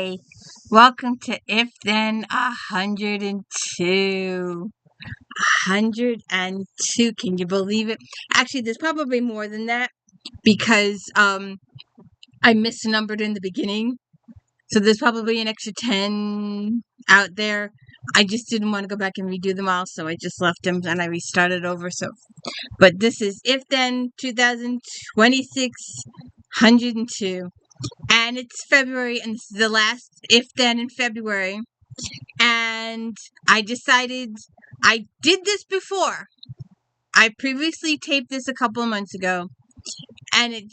Hey, welcome to If Then 102. 102. Can you believe it? Actually, there's probably more than that because I misnumbered in the beginning. So there's probably an extra 10 out there. I just didn't want to go back and redo them all, so I just left them and I restarted over. But this is If Then 2026 102. And it's February, and this is the last If Then in February. And I decided I did this before. I previously taped this a couple of months ago, and I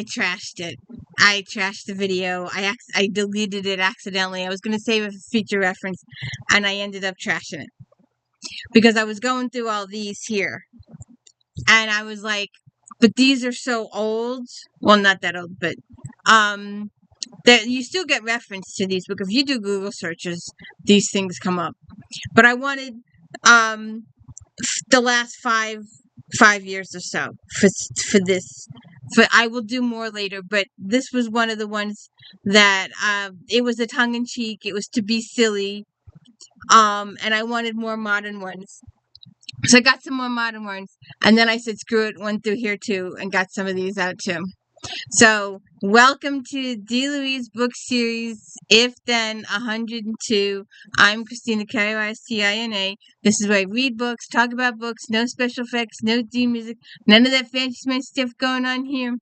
trashed it. I trashed the video. I deleted it accidentally. I was going to save it for future reference, and I ended up trashing it because I was going through all these here, and I was like, but these are so old. Well, not that old, but that you still get reference to these because if you do Google searches, these things come up. But I wanted the last five years or so for this. I will do more later, but this was one of the ones that it was a tongue in cheek. It was to be silly, and I wanted more modern ones. So I got some more modern ones, and then I said, screw it, went through here too, and got some of these out too. So, welcome to D. Louise book series, If Then 102. I'm Christina, Christina. This is where I read books, talk about books, no special effects, no D music, none of that fancy stuff going on here.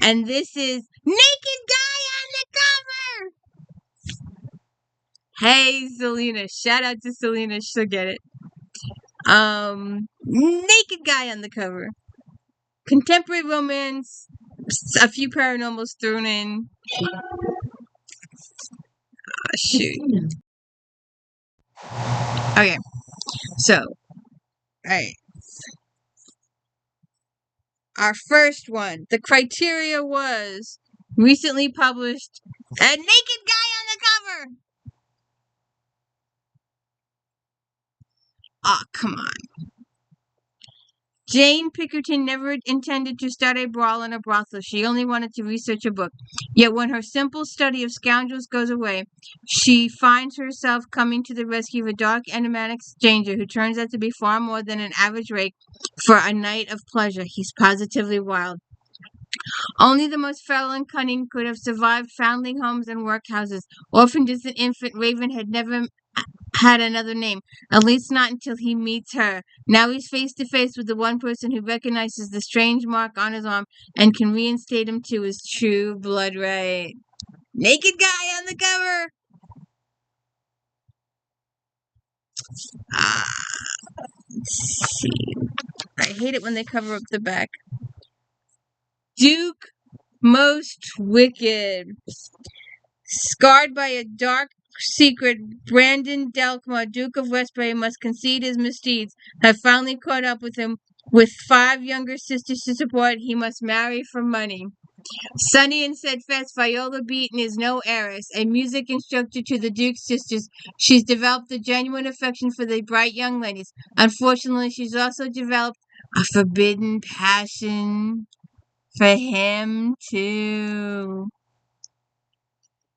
And this is Naked Guy on the Cover! Hey, Selena. Shout out to Selena. She'll get it. Naked Guy on the cover. Contemporary romance, a few paranormals thrown in. Shoot. Okay. So, alright. Our first one. The criteria was recently published a naked guy on the cover. Aw, come on. Jane Pinkerton never intended to start a brawl in a brothel. She only wanted to research a book. Yet when her simple study of scoundrels goes away, she finds herself coming to the rescue of a dark, enigmatic stranger who turns out to be far more than an average rake for a night of pleasure. He's positively wild. Only the most feral and cunning could have survived foundling homes and workhouses. Orphaned as an infant, Raven had never had another name, at least not until he meets her. Now he's face to face with the one person who recognizes the strange mark on his arm and can reinstate him to his true blood right. Naked guy on the cover. Let's see. I hate it when they cover up the back. Duke Most Wicked. Scarred by a dark secret, Brandon Delkma, Duke of Westbury, must concede his misdeeds have finally caught up with him. With 5 younger sisters to support, he must marry for money. Sunny and steadfast, Viola Beaton is no heiress. A music instructor to the Duke's sisters, she's developed a genuine affection for the bright young ladies. Unfortunately, she's also developed a forbidden passion for him, too.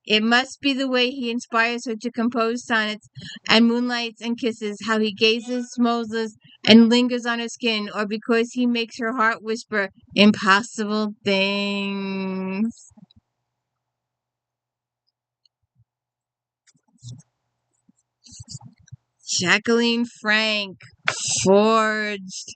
It must be the way he inspires her to compose sonnets and moonlights and kisses, how he gazes, smolders, and lingers on her skin, or because he makes her heart whisper impossible things. Jacqueline Frank, Forged.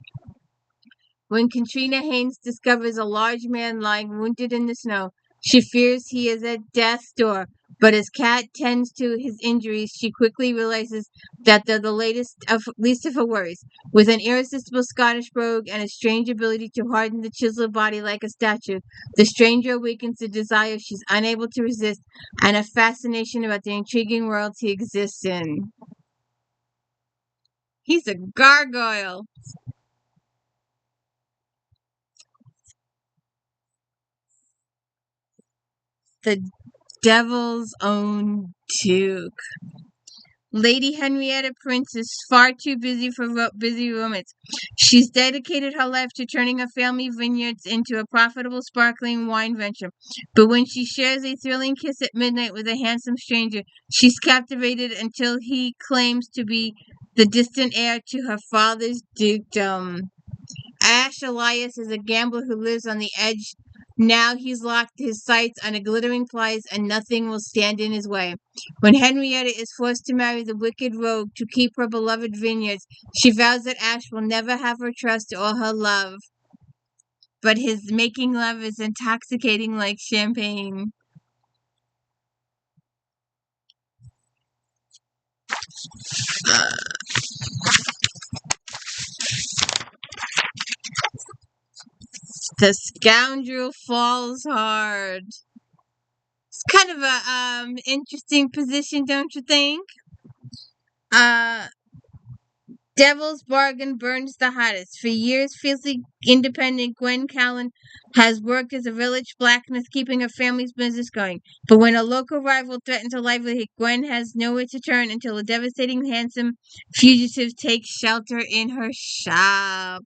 When Katrina Haynes discovers a large man lying wounded in the snow, she fears he is at death's door. But as Kat tends to his injuries, she quickly realizes that they're the least of her worries. With an irresistible Scottish brogue and a strange ability to harden the chiseled body like a statue, the stranger awakens a desire she's unable to resist and a fascination about the intriguing worlds he exists in. He's a gargoyle. The Devil's Own Duke. Lady Henrietta Prince is far too busy for busy romance. She's dedicated her life to turning her family vineyards into a profitable sparkling wine venture. But when she shares a thrilling kiss at midnight with a handsome stranger, she's captivated until he claims to be the distant heir to her father's dukedom. Ash Elias is a gambler who lives on the edge. Now he's locked his sights on a glittering prize, and nothing will stand in his way. When Henrietta is forced to marry the wicked rogue to keep her beloved vineyards, she vows that Ash will never have her trust or her love. But his making love is intoxicating like champagne. The scoundrel falls hard. It's kind of a interesting position, don't you think? Uh Devil's Bargain burns the hottest. For years, fiercely independent Gwen Callan has worked as a village blacksmith, keeping her family's business going. But when a local rival threatens her livelihood, Gwen has nowhere to turn until a devastating, handsome fugitive takes shelter in her shop.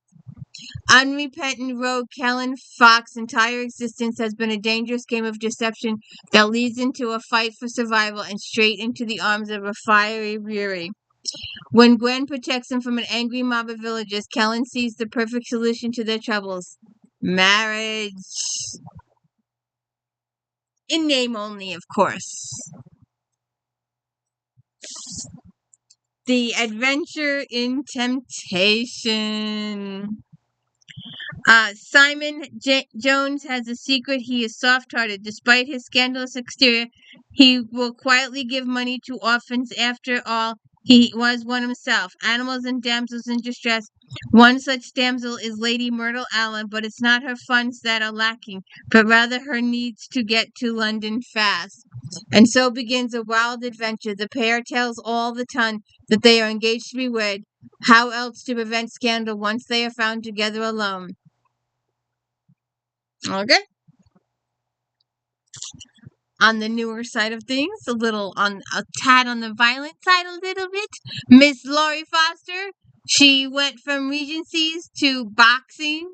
Unrepentant rogue Kellen Fox's entire existence has been a dangerous game of deception that leads into a fight for survival and straight into the arms of a fiery Fury. When Gwen protects him from an angry mob of villagers, Kellen sees the perfect solution to their troubles. Marriage. In name only, of course. The Adventure in Temptation. Simon Jones has a secret. He is soft-hearted. Despite his scandalous exterior, he will quietly give money to orphans. After all, he was one himself. Animals and damsels in distress. One such damsel is Lady Myrtle Allen, but it's not her funds that are lacking, but rather her needs to get to London fast. And so begins a wild adventure. The pair tells all the ton that they are engaged to be wed. How else to prevent scandal once they are found together alone? Okay. On the newer side of things, a tad on the violent side a little bit. Miss Laurie Foster, she went from Regencies to boxing.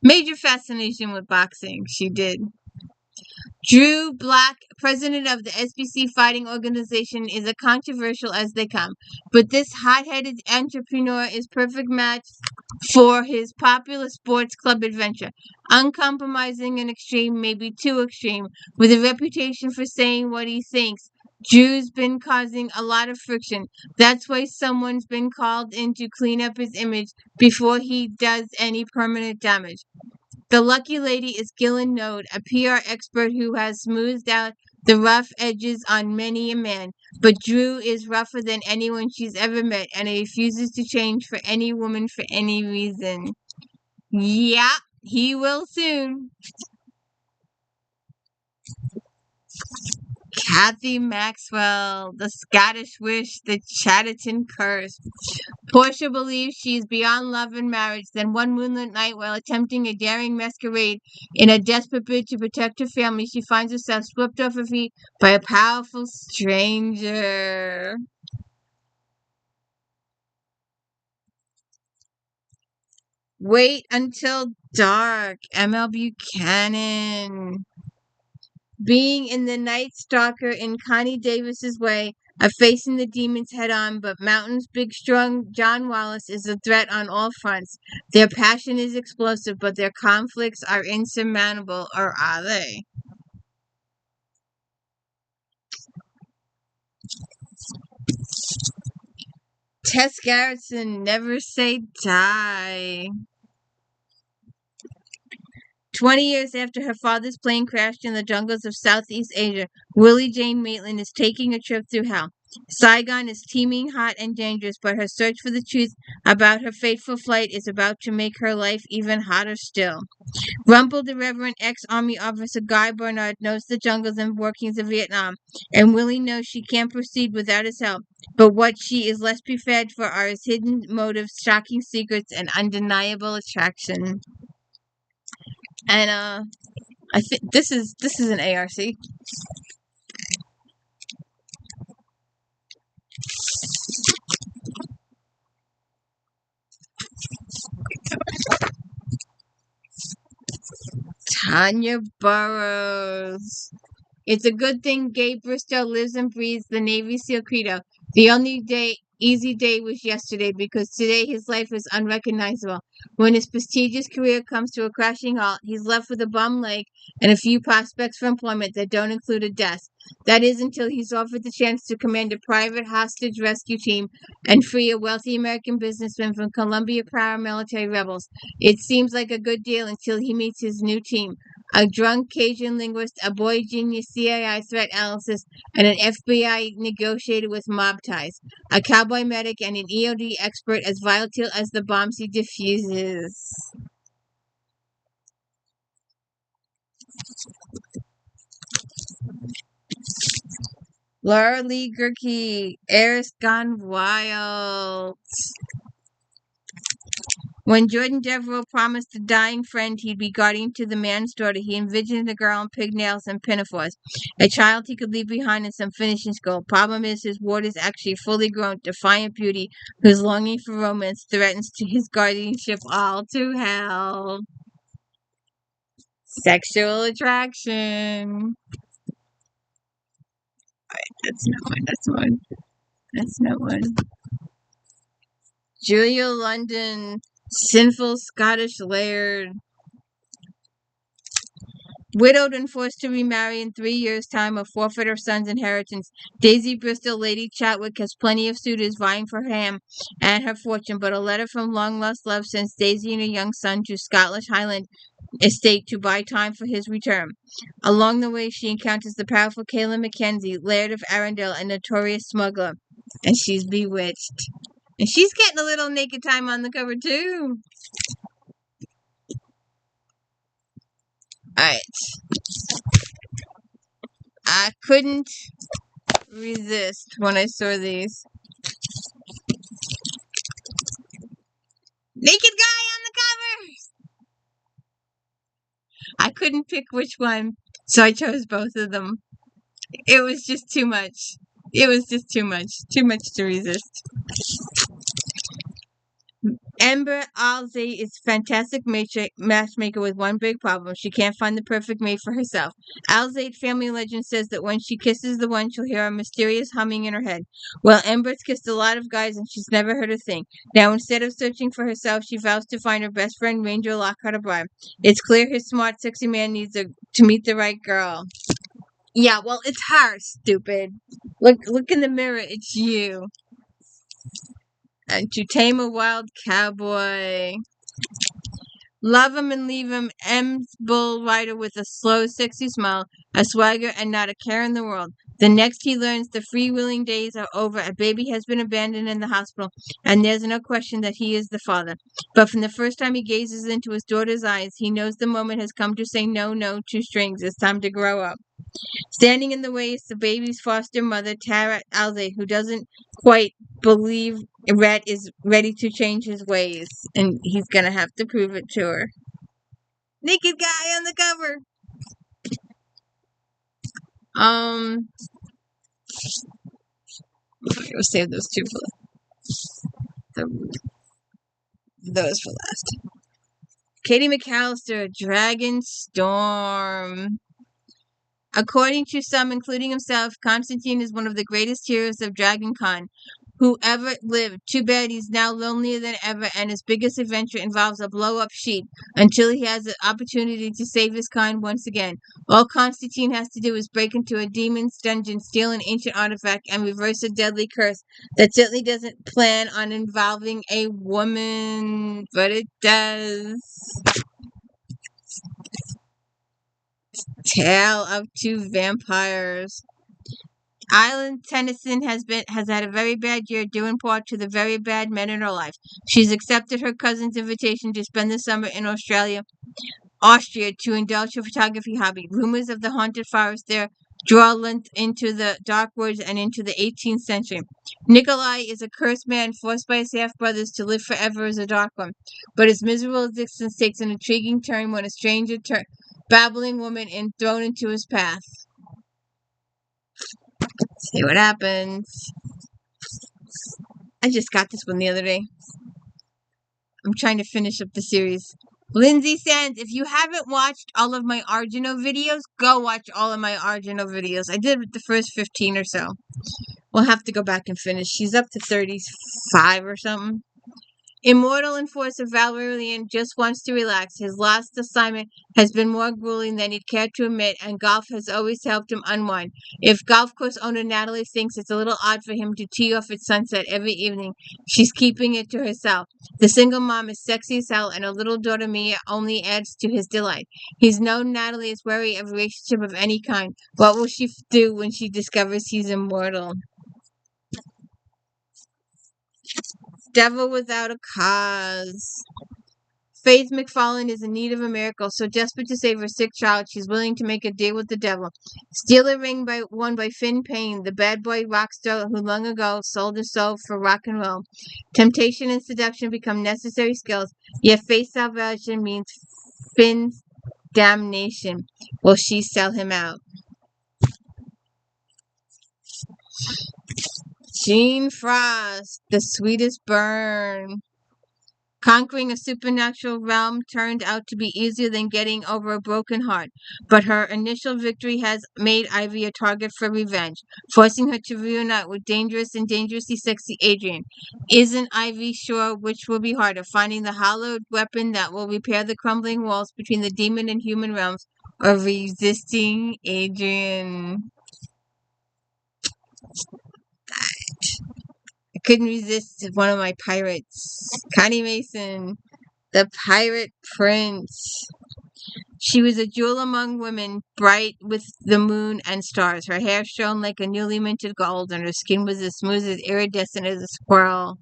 Major fascination with boxing. She did. Drew Black, president of the SBC Fighting Organization, is as controversial as they come. But this hot-headed entrepreneur is perfect match for his popular sports club adventure. Uncompromising and extreme, maybe too extreme, with a reputation for saying what he thinks. Drew's been causing a lot of friction. That's why someone's been called in to clean up his image before he does any permanent damage. The lucky lady is Gillian Node, a PR expert who has smoothed out the rough edges on many a man. But Drew is rougher than anyone she's ever met, and he refuses to change for any woman for any reason. Yeah, he will soon. Kathy Maxwell, the Scottish Wish, the Chatterton Curse. Portia believes she is beyond love and marriage. Then one moonlit night, while attempting a daring masquerade in a desperate bid to protect her family, she finds herself swept off her feet by a powerful stranger. Wait until dark. ML Buchanan. Being in the Night Stalker in Connie Davis's way of facing the demons head on, but Mountain's big, strong John Wallace is a threat on all fronts. Their passion is explosive, but their conflicts are insurmountable, or are they? Tess Garrison, Never Say Die. 20 years after her father's plane crashed in the jungles of Southeast Asia, Willie Jane Maitland is taking a trip through hell. Saigon is teeming hot and dangerous, but her search for the truth about her fateful flight is about to make her life even hotter still. Rumple, the Reverend ex-Army officer Guy Bernard, knows the jungles and workings of Vietnam, and Willie knows she can't proceed without his help. But what she is less prepared for are his hidden motives, shocking secrets, and undeniable attraction. And I think this is an ARC. Tanya Burrows. It's a good thing Gabe Bristow lives and breathes the Navy SEAL credo. The only easy day was yesterday because today his life is unrecognizable. When his prestigious career comes to a crashing halt, he's left with a bum leg and a few prospects for employment that don't include a desk. That is until he's offered the chance to command a private hostage rescue team and free a wealthy American businessman from Colombia paramilitary rebels. It seems like a good deal until he meets his new team. A drunk Cajun linguist, a boy genius CIA threat analyst, and an FBI negotiator with mob ties. A cowboy medic and an EOD expert as volatile as the bombs he diffuses. Laura Lee Gurkey, Heiress Gone Wild. When Jordan Devereaux promised a dying friend he'd be guardian to the man's daughter, he envisioned a girl in pigtails and pinafores, a child he could leave behind in some finishing school. Problem is, his ward is actually a fully grown, defiant beauty whose longing for romance threatens to his guardianship all to hell. Sexual attraction. That's not one. That's one. That's not one. Julia London, sinful Scottish laird. Widowed and forced to remarry in 3 years' time or forfeit her son's inheritance, Daisy Bristol, Lady Chatwick, has plenty of suitors vying for her hand and her fortune, but a letter from long-lost love sends Daisy and her young son to Scottish Highland estate to buy time for his return. Along the way, she encounters the powerful Kaelin Mackenzie, Laird of Arundel and notorious smuggler, and she's bewitched. And she's getting a little naked time on the cover, too. Alright. I couldn't resist when I saw these. Naked guy on the cover! I couldn't pick which one, so I chose both of them. It was just too much. It was just too much. Too much to resist. Amber Alzey is a fantastic matchmaker with one big problem. She can't find the perfect mate for herself. Alzey family legend says that when she kisses the one, she'll hear a mysterious humming in her head. Well, Amber's kissed a lot of guys and she's never heard a thing. Now, instead of searching for herself, she vows to find her best friend, Ranger Lockhart O'Brien. It's clear his smart, sexy man needs to meet the right girl. Yeah, well, it's her, stupid. Look in the mirror, it's you. And to tame a wild cowboy. Love him and leave him, M's bull rider with a slow, sexy smile, a swagger, and not a care in the world. The next he learns the freewheeling days are over, a baby has been abandoned in the hospital, and there's no question that he is the father. But from the first time he gazes into his daughter's eyes, he knows the moment has come to say no to strings. It's time to grow up. Standing in the way is the baby's foster mother, Tara Alzey, who doesn't quite believe Rhett is ready to change his ways, and he's gonna have to prove it to her. Naked guy on the cover. We'll save those two for those for last. Katie McAllister, Dragon Storm. According to some, including himself, Constantine is one of the greatest heroes of Dragon Con who ever lived. Too bad he's now lonelier than ever, and his biggest adventure involves a blow-up sheep until he has the opportunity to save his kind once again. All Constantine has to do is break into a demon's dungeon, steal an ancient artifact, and reverse a deadly curse that certainly doesn't plan on involving a woman, but it does. Tale of Two Vampires. Island Tennyson has had a very bad year due in part to the very bad men in her life. She's accepted her cousin's invitation to spend the summer in Austria to indulge her photography hobby. Rumors of the haunted forest there draw length into the dark woods and into the 18th century. Nikolai is a cursed man forced by his half-brothers to live forever as a dark one, but his miserable existence takes an intriguing turn when a stranger babbling woman is thrown into his path. See what happens. I just got this one the other day. I'm trying to finish up the series. Lindsay Sands, if you haven't watched all of my Argino videos, go watch all of my Argino videos. I did the first 15 or so. We'll have to go back and finish. She's up to 35 or something. Immortal enforcer Valerian just wants to relax. His last assignment has been more grueling than he'd care to admit, and golf has always helped him unwind. If golf course owner Natalie thinks it's a little odd for him to tee off at sunset every evening, she's keeping it to herself. The single mom is sexy as hell, and her little daughter Mia only adds to his delight. He's known Natalie is wary of a relationship of any kind. What will she do when she discovers he's immortal? Devil Without a Cause. Faith MacFarlane is in need of a miracle, so desperate to save her sick child, she's willing to make a deal with the devil. Steal a ring won by Finn Payne, the bad boy rock star who long ago sold his soul for rock and roll. Temptation and seduction become necessary skills, yet faith salvation means Finn's damnation. Will she sell him out? Jean Frost, The Sweetest Burn. Conquering a supernatural realm turned out to be easier than getting over a broken heart, but her initial victory has made Ivy a target for revenge, forcing her to reunite with dangerous and dangerously sexy Adrian. Isn't Ivy sure which will be harder, finding the hallowed weapon that will repair the crumbling walls between the demon and human realms, or resisting Adrian? I couldn't resist one of my pirates, Connie Mason, the Pirate Prince. She was a jewel among women, bright with the moon and stars. Her hair shone like a newly minted gold, and her skin was as smooth as iridescent as a squirrel.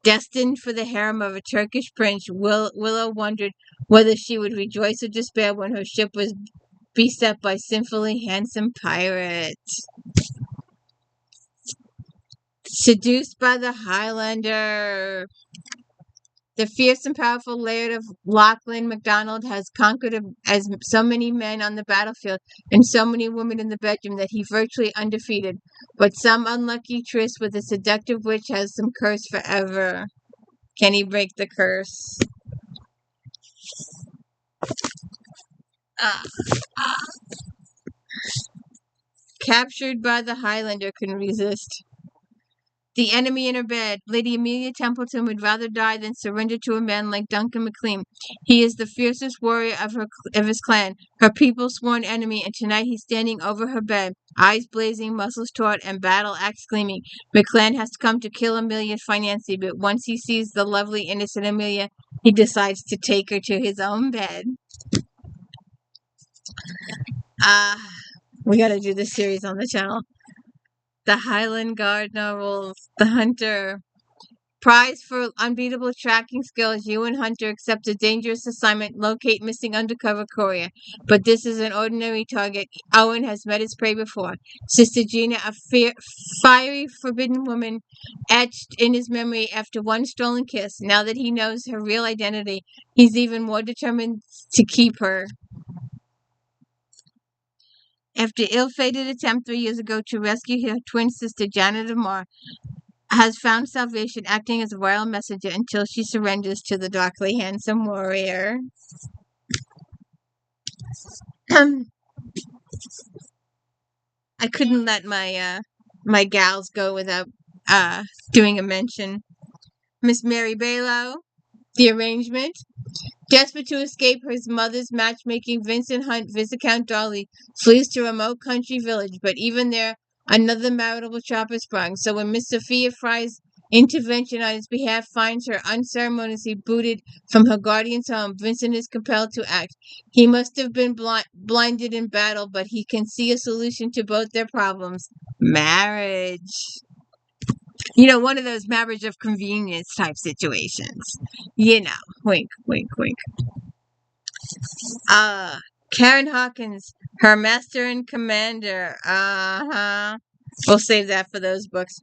Destined for the harem of a Turkish prince, Willow wondered whether she would rejoice or despair when her ship was beset by sinfully handsome pirates. Seduced by the Highlander. The fierce and powerful Laird of Lachlan MacDonald has conquered as so many men on the battlefield and so many women in the bedroom that he's virtually undefeated. But some unlucky tryst with a seductive witch has him cursed forever. Can he break the curse? Captured by the Highlander, couldn't resist. The enemy in her bed. Lady Amelia Templeton would rather die than surrender to a man like Duncan MacLean. He is the fiercest warrior of his clan, her people's sworn enemy, and tonight he's standing over her bed, eyes blazing, muscles taut, and battle axe gleaming. MacLean has come to kill Amelia financially, but once he sees the lovely, innocent Amelia, he decides to take her to his own bed. We gotta do this series on the channel. The Highland Guard novels, The Hunter. Prize for unbeatable tracking skills, Ewan Hunter accepts a dangerous assignment, locate missing undercover courier. But this is an ordinary target. Owen has met his prey before. Sister Gina, a fiery, forbidden woman, etched in his memory after one stolen kiss. Now that he knows her real identity, he's even more determined to keep her. After ill-fated attempt 3 years ago to rescue her twin sister, Janet of Mar has found salvation acting as a royal messenger until she surrenders to the darkly handsome warrior. I couldn't let my gals go without doing a mention. Miss Mary Bailow, The Arrangement. Desperate to escape his mother's matchmaking, Vincent Hunt, Viscount Darley, flees to a remote country village, but even there, another marital trap is sprung. So when Miss Sophia Fry's intervention on his behalf finds her unceremoniously booted from her guardian's home, Vincent is compelled to act. He must have been blinded in battle, but he can see a solution to both their problems: marriage. One of those marriage of convenience type situations. Wink, wink, wink. Karen Hawkins, Her Master and Commander. We'll save that for those books.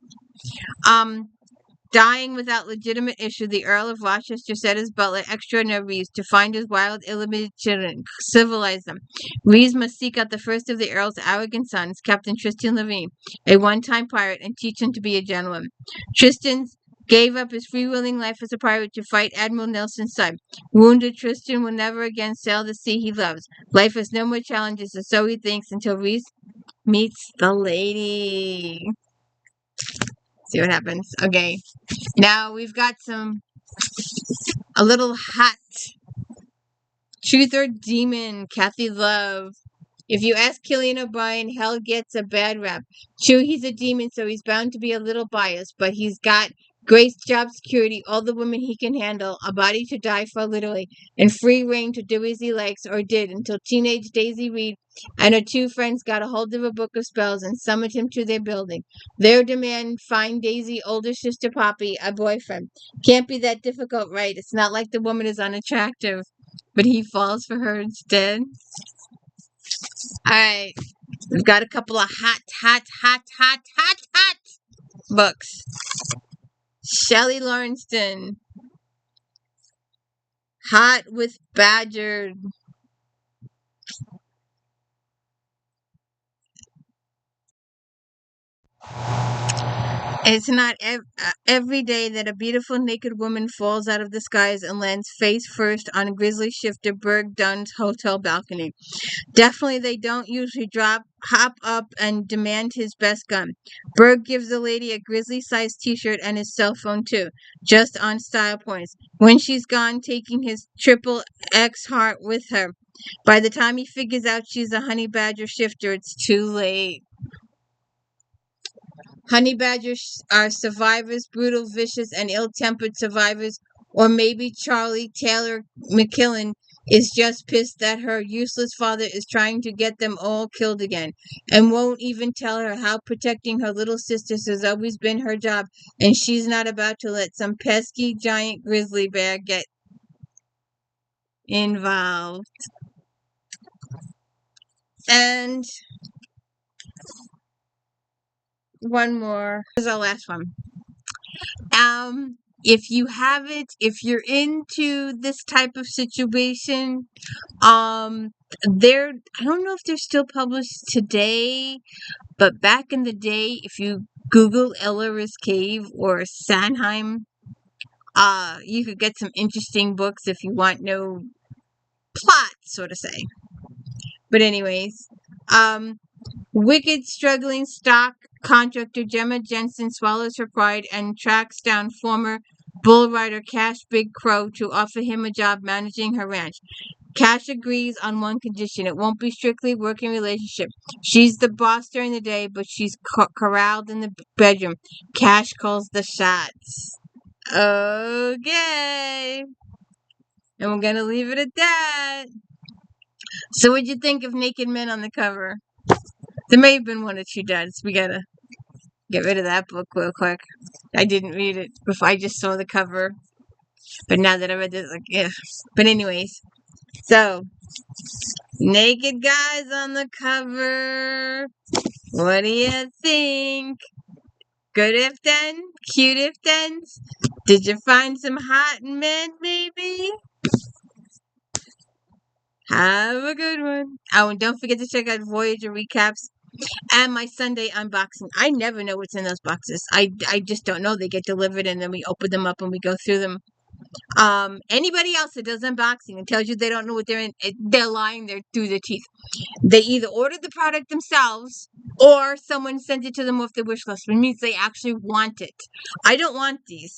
Dying without legitimate issue, the Earl of Rochester set his butler extraordinary Reeves to find his wild, illegitimate children, civilize them. Reeves must seek out the first of the Earl's arrogant sons, Captain Tristan Levine, a one-time pirate, and teach him to be a gentleman. Tristan's gave up his freewheeling life as a pirate to fight Admiral Nelson's son. Wounded, Tristan will never again sail the sea he loves. Life has no more challenges, or so he thinks, until Reese meets the lady. See what happens. Okay. Now we've got a little hot truth or demon, Kathy Love. If you ask Killian O'Brien, Hell gets a bad rap. True, he's a demon, so he's bound to be a little biased, but he's got great job security, all the women he can handle, a body to die for literally, and free reign to do as he likes, or did, until teenage Daisy Reed and her two friends got a hold of a book of spells and summoned him to their building. Their demand, find Daisy, older sister Poppy, a boyfriend. Can't be that difficult, right? It's not like the woman is unattractive, but he falls for her instead. Alright, we've got a couple of hot books. Shelley Lawrenston, Hot with Badger. It's not every day that a beautiful naked woman falls out of the skies and lands face first on Grizzly Shifter Berg Dunn's hotel balcony. Definitely they don't usually hop up and demand his best gun. Berg gives the lady a Grizzly-sized t-shirt and his cell phone too, just on style points. When she's gone, taking his triple X heart with her. By the time he figures out she's a honey badger shifter, it's too late. Honey badgers are survivors, brutal, vicious, and ill-tempered survivors. Or maybe Charlie Taylor McKillen is just pissed that her useless father is trying to get them all killed again, and won't even tell her how protecting her little sisters has always been her job, and she's not about to let some pesky giant grizzly bear get involved. And one more. Here's our last one. If you're into this type of situation, I don't know if they're still published today, but back in the day, if you Google Eller's Cave or Sandheim, you could get some interesting books if you want no plot, so to say. But anyways, wicked struggling stock contractor Gemma Jensen swallows her pride and tracks down former bull rider Cash Big Crow to offer him a job managing her ranch. Cash agrees on one condition: it won't be strictly working relationship. She's the boss during the day, but she's corralled in the bedroom. Cash calls the shots. Okay. And we're gonna leave it at that. So what'd you think of Naked Men on the cover? There may have been one or two duds. We gotta get rid of that book real quick. I didn't read it before. I just saw the cover. But now that I read it, like, yeah. But anyways. So, naked guys on the cover. What do you think? Good if then? Cute if then? Did you find some hot men, maybe? Have a good one. Oh, and don't forget to check out Voyager recaps and my Sunday unboxing. I never know what's in those boxes. I just don't know. They get delivered and then we open them up and we go through them. Anybody else that does unboxing and tells you they don't know what they're in, they're lying through their teeth. They either ordered the product themselves or someone sent it to them off their wish list, which means they actually want it. I don't want these.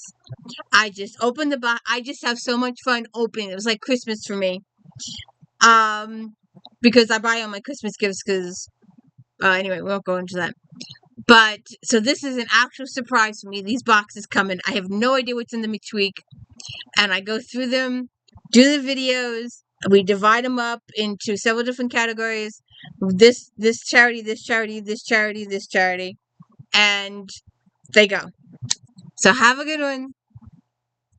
I just open the box. I just have so much fun opening. It was like Christmas for me. Because I buy all my Christmas gifts because, anyway, we won't go into that. But, so this is an actual surprise for me. These boxes come in. I have no idea what's in them each week. And I go through them, do the videos. We divide them up into several different categories. This charity, this charity, this charity, this charity. And they go. So have a good one.